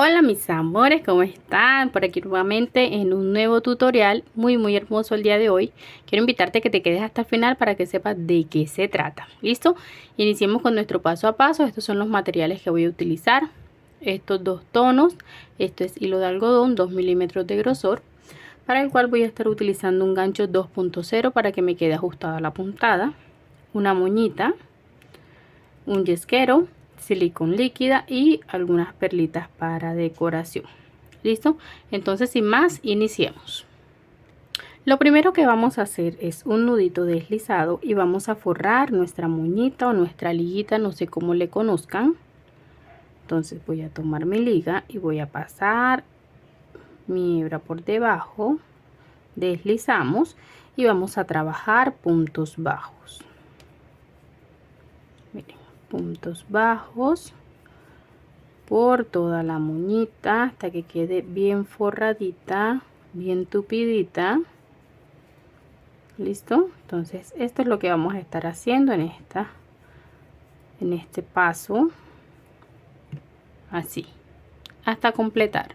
Hola mis amores, ¿cómo están? Por aquí nuevamente en un nuevo tutorial muy hermoso el día de hoy. Quiero invitarte a que te quedes hasta el final para que sepas de qué se trata. ¿Listo? Iniciemos con nuestro paso a paso. Estos son los materiales que voy a utilizar. Estos dos tonos. Esto es hilo de algodón, 2 milímetros de grosor, para el cual voy a estar utilizando un gancho 2.0 para que me quede ajustada la puntada, una moñita, un yesquero, silicón líquida y algunas perlitas para decoración. ¿Listo? Entonces, sin más, iniciemos. Lo primero que vamos a hacer es un nudito deslizado y vamos a forrar nuestra moñita o nuestra liguita, no sé cómo le conozcan. Entonces voy a tomar mi liga y voy a pasar mi hebra por debajo, deslizamos y vamos a trabajar puntos bajos. Miren, puntos bajos por toda la moñita hasta que quede bien forradita, bien tupidita. Listo. Entonces esto es lo que vamos a estar haciendo en este paso, así hasta completar.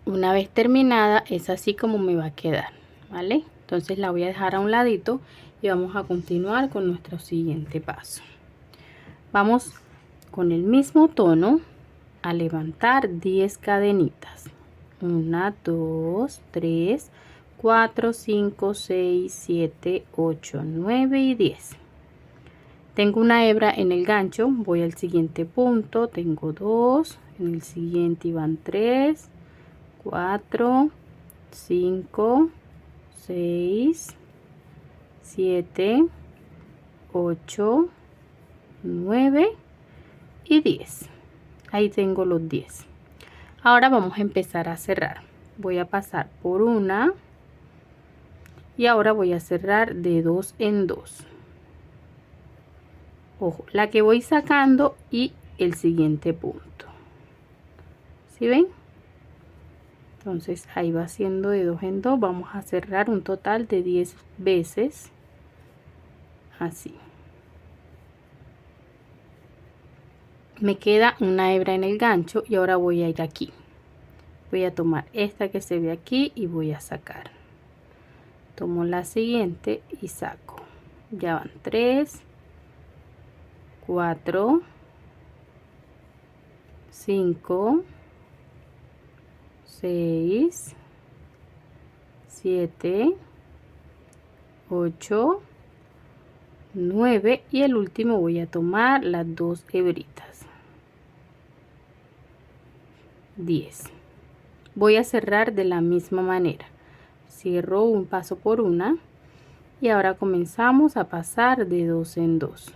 Una vez terminada es así como me va a quedar, ¿vale? Entonces la voy a dejar a un ladito y vamos a continuar con nuestro siguiente paso. Vamos con el mismo tono a levantar 10 cadenitas. 1, 2, 3, 4, 5, 6, 7, 8, 9 y 10. Tengo una hebra en el gancho, voy al siguiente punto, tengo 2, en el siguiente van 3, 4, 5, 6, 7, 8, 9 y 10. Ahí tengo los 10. Ahora vamos a empezar a cerrar. Voy a pasar por una y ahora voy a cerrar de 2 en 2. Ojo, la que voy sacando y el siguiente punto. ¿Sí ven? Entonces ahí va siendo de 2 en 2. Vamos a cerrar un total de 10 veces. Así. Me queda una hebra en el gancho y ahora voy a ir aquí. Voy a tomar esta que se ve aquí y voy a sacar. Tomo la siguiente y saco. Ya van 3, 4, 5, 6, 7, 8, 9 y el último voy a tomar las dos hebritas. 10. Voy a cerrar de la misma manera. Cierro un paso por una y ahora comenzamos a pasar de 2 en 2.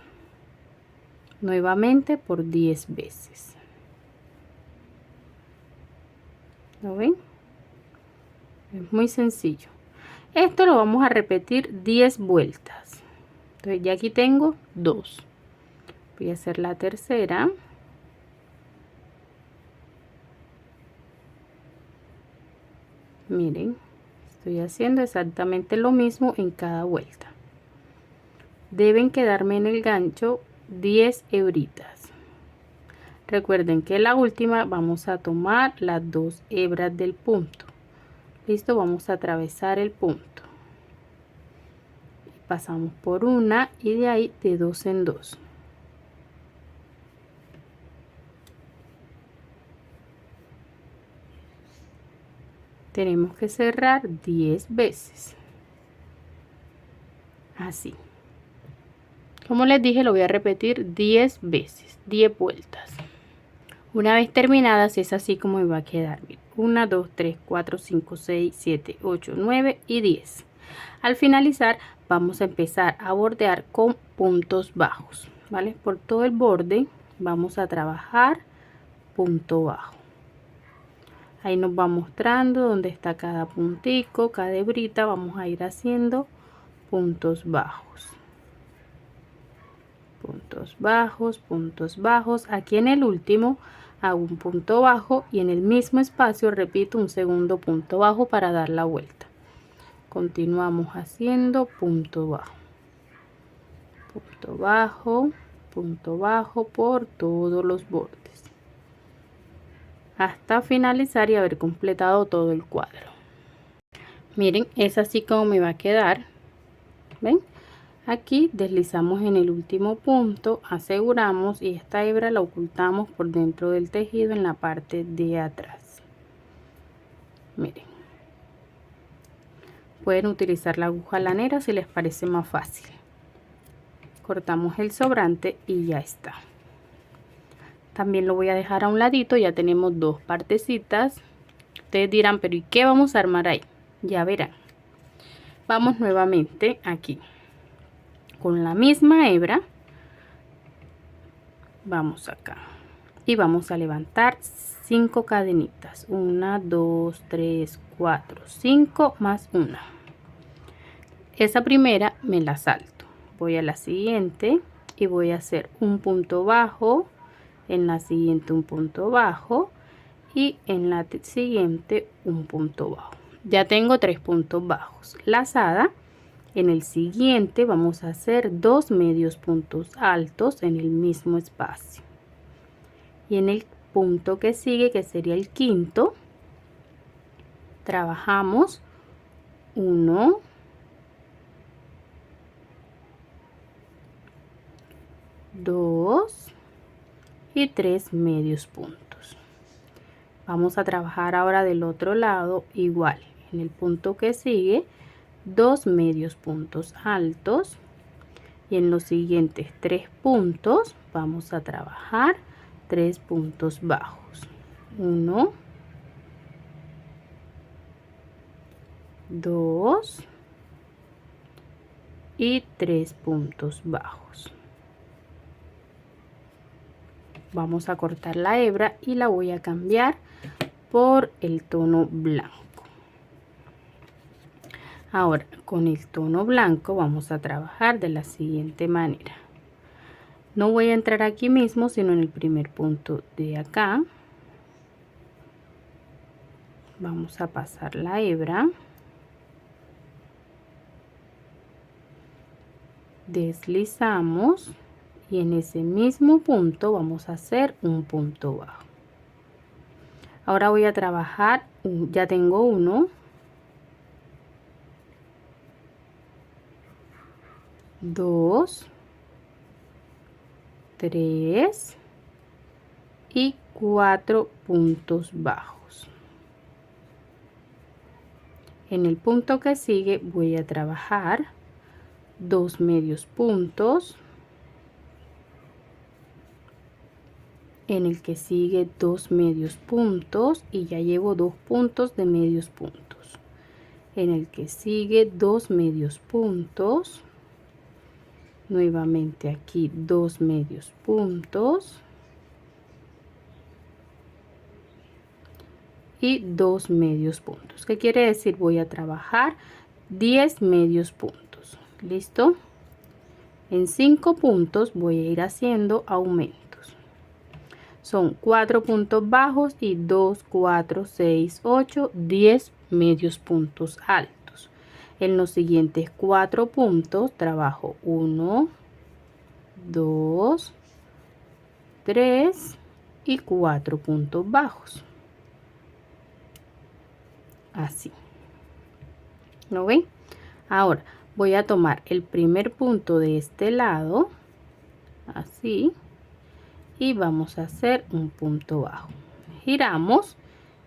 Nuevamente por 10 veces. ¿Lo ven? Es muy sencillo. Esto lo vamos a repetir 10 vueltas. Entonces ya aquí tengo 2. Voy a hacer la tercera. Miren, estoy haciendo exactamente lo mismo en cada vuelta. Deben quedarme en el gancho 10 hebritas. Recuerden que la última vamos a tomar las dos hebras del punto. Listo, vamos a atravesar el punto. Pasamos por una y de ahí de 2 en 2. Tenemos que cerrar 10 veces. Así. Como les dije, lo voy a repetir 10 veces, 10 vueltas. Una vez terminadas es así como me va a quedar. 1, 2, 3, 4, 5, 6, 7, 8, 9 y 10. Al finalizar vamos a empezar a bordear con puntos bajos, ¿vale? Por todo el borde vamos a trabajar punto bajo. Ahí nos va mostrando dónde está cada puntico, cada hebrita. Vamos a ir haciendo puntos bajos. Puntos bajos, puntos bajos. Aquí en el último hago un punto bajo y en el mismo espacio repito un segundo punto bajo para dar la vuelta. Continuamos haciendo punto bajo por todos los bordes. hasta finalizar y haber completado todo el cuadro. Miren, es así como me va a quedar. ¿Ven? Aquí deslizamos en el último punto, aseguramos y esta hebra la ocultamos por dentro del tejido en la parte de atrás. Miren, pueden utilizar la aguja lanera si les parece más fácil. Cortamos el sobrante y ya está. También lo voy a dejar a un ladito, ya tenemos dos partecitas. Ustedes dirán, pero ¿y qué vamos a armar ahí? Ya verán. Vamos nuevamente aquí. Con la misma hebra, vamos acá. Y vamos a levantar 5 cadenitas. 1, 2, 3, 4, 5 más 1. Esa primera me la salto. Voy a la siguiente y voy a hacer un punto bajo. En la siguiente un punto bajo. Y en la siguiente un punto bajo. Ya tengo 3 puntos bajos. Lazada. En el siguiente vamos a hacer 2 medios puntos altos en el mismo espacio. Y en el punto que sigue, que sería el quinto, trabajamos 1, 2 y 3 medios puntos. Vamos a trabajar ahora del otro lado igual. En el punto que sigue, 2 medios puntos altos. Y en los siguientes 3 puntos vamos a trabajar 3 puntos bajos. 1, 2 y 3 puntos bajos. Vamos a cortar la hebra y la voy a cambiar por el tono blanco. Ahora con el tono blanco vamos a trabajar de la siguiente manera. No voy a entrar aquí mismo, sino en el primer punto de acá. Vamos a pasar la hebra. Deslizamos y en ese mismo punto vamos a hacer un punto bajo. Ahora voy a trabajar, ya tengo 1, 2, 3 y 4 puntos bajos. En el punto que sigue voy a trabajar 2 medios puntos. En el que sigue 2 medios puntos y ya llevo 2 puntos de medios puntos. En el que sigue 2 medios puntos. Nuevamente aquí 2 medios puntos. Y 2 medios puntos. ¿Qué quiere decir? Voy a trabajar 10 medios puntos. ¿Listo? En 5 puntos voy a ir haciendo aumentos. Son 4 puntos bajos y 2, 4, 6, 8, 10 medios puntos altos. En los siguientes 4 puntos trabajo 1, 2, 3 y 4 puntos bajos. Así. ¿Lo ven? Ahora voy a tomar el primer punto de este lado, así, y vamos a hacer un punto bajo. Giramos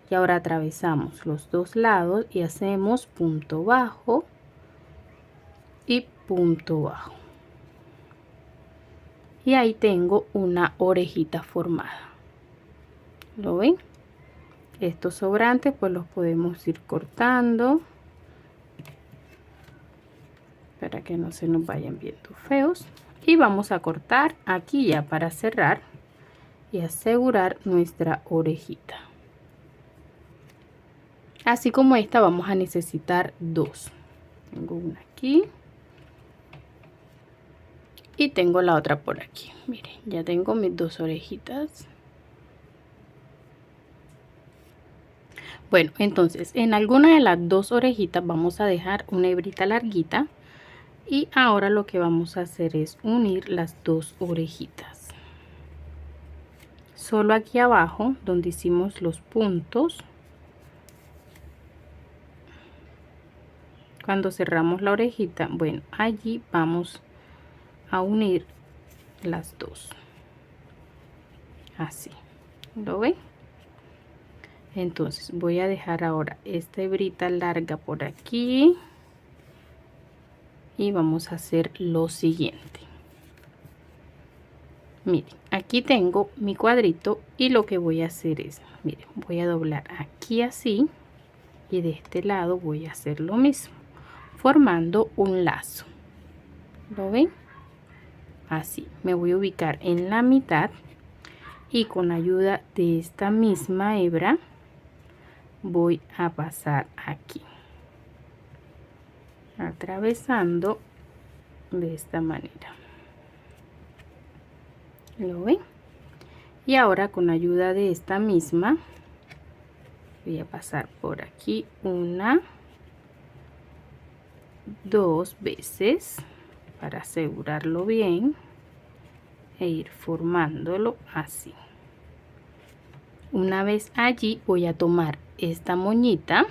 y ahora atravesamos los dos lados y hacemos punto bajo y punto bajo. Y ahí tengo una orejita formada. ¿Lo ven? Estos sobrantes pues los podemos ir cortando para que no se nos vayan viendo feos. Y vamos a cortar aquí ya para cerrar y asegurar nuestra orejita. Así como esta vamos a necesitar 2. Tengo una aquí y tengo la otra por aquí. Miren, ya tengo mis 2 orejitas. Bueno, entonces en alguna de las 2 orejitas vamos a dejar una hebrita larguita. Y ahora lo que vamos a hacer es unir las 2 orejitas. solo aquí abajo donde hicimos los puntos, cuando cerramos la orejita, bueno, allí vamos a unir las dos, así, ¿lo ven? Entonces voy a dejar ahora esta hebrita larga por aquí y vamos a hacer lo siguiente. Miren, aquí tengo mi cuadrito y lo que voy a hacer es, miren, voy a doblar aquí así y de este lado voy a hacer lo mismo, formando un lazo. ¿Lo ven? Así, me voy a ubicar en la mitad y con ayuda de esta misma hebra voy a pasar aquí, atravesando de esta manera. ¿Lo ven? Y ahora con ayuda de esta misma voy a pasar por aquí una, dos veces para asegurarlo bien e ir formándolo así. Una vez allí voy a tomar esta moñita,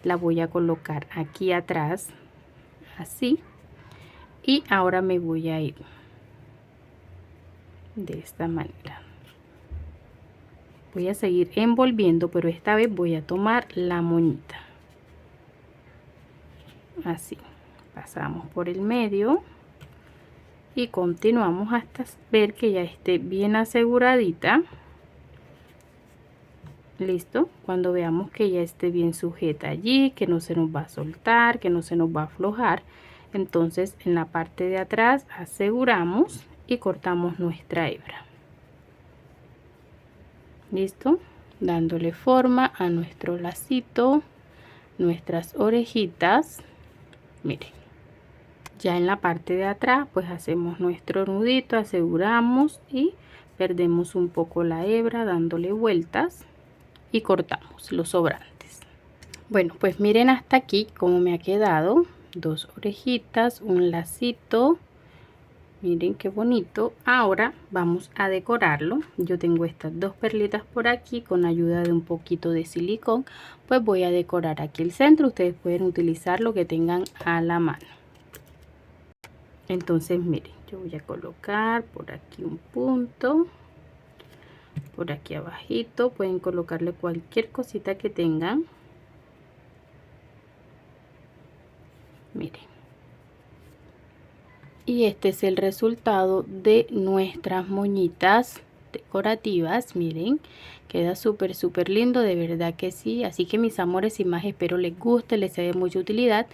la voy a colocar aquí atrás así y ahora me voy a ir de esta manera. Voy a seguir envolviendo, pero esta vez voy a tomar la moñita así, pasamos por el medio y continuamos hasta ver que ya esté bien aseguradita. Listo, cuando veamos que ya esté bien sujeta allí, que no se nos va a soltar, que no se nos va a aflojar, entonces en la parte de atrás aseguramos y cortamos nuestra hebra. Listo, dándole forma a nuestro lacito, nuestras orejitas. Miren, ya en la parte de atrás pues hacemos nuestro nudito, aseguramos y perdemos un poco la hebra dándole vueltas y cortamos los sobrantes. Bueno, pues miren hasta aquí cómo me ha quedado, dos orejitas, un lacito. Miren qué bonito. Ahora vamos a decorarlo. Yo tengo estas dos perlitas por aquí, con ayuda de un poquito de silicón pues voy a decorar aquí el centro. Ustedes pueden utilizar lo que tengan a la mano. Entonces miren, yo voy a colocar por aquí un punto, por aquí abajito pueden colocarle cualquier cosita que tengan. Miren, y este es el resultado de nuestras moñitas decorativas. Miren, queda súper lindo, de verdad que sí. Así que mis amores, sin más, espero les guste, les sea de mucha utilidad.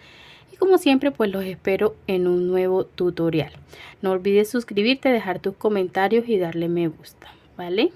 Y como siempre, pues los espero en un nuevo tutorial. No olvides suscribirte, dejar tus comentarios y darle me gusta, ¿vale?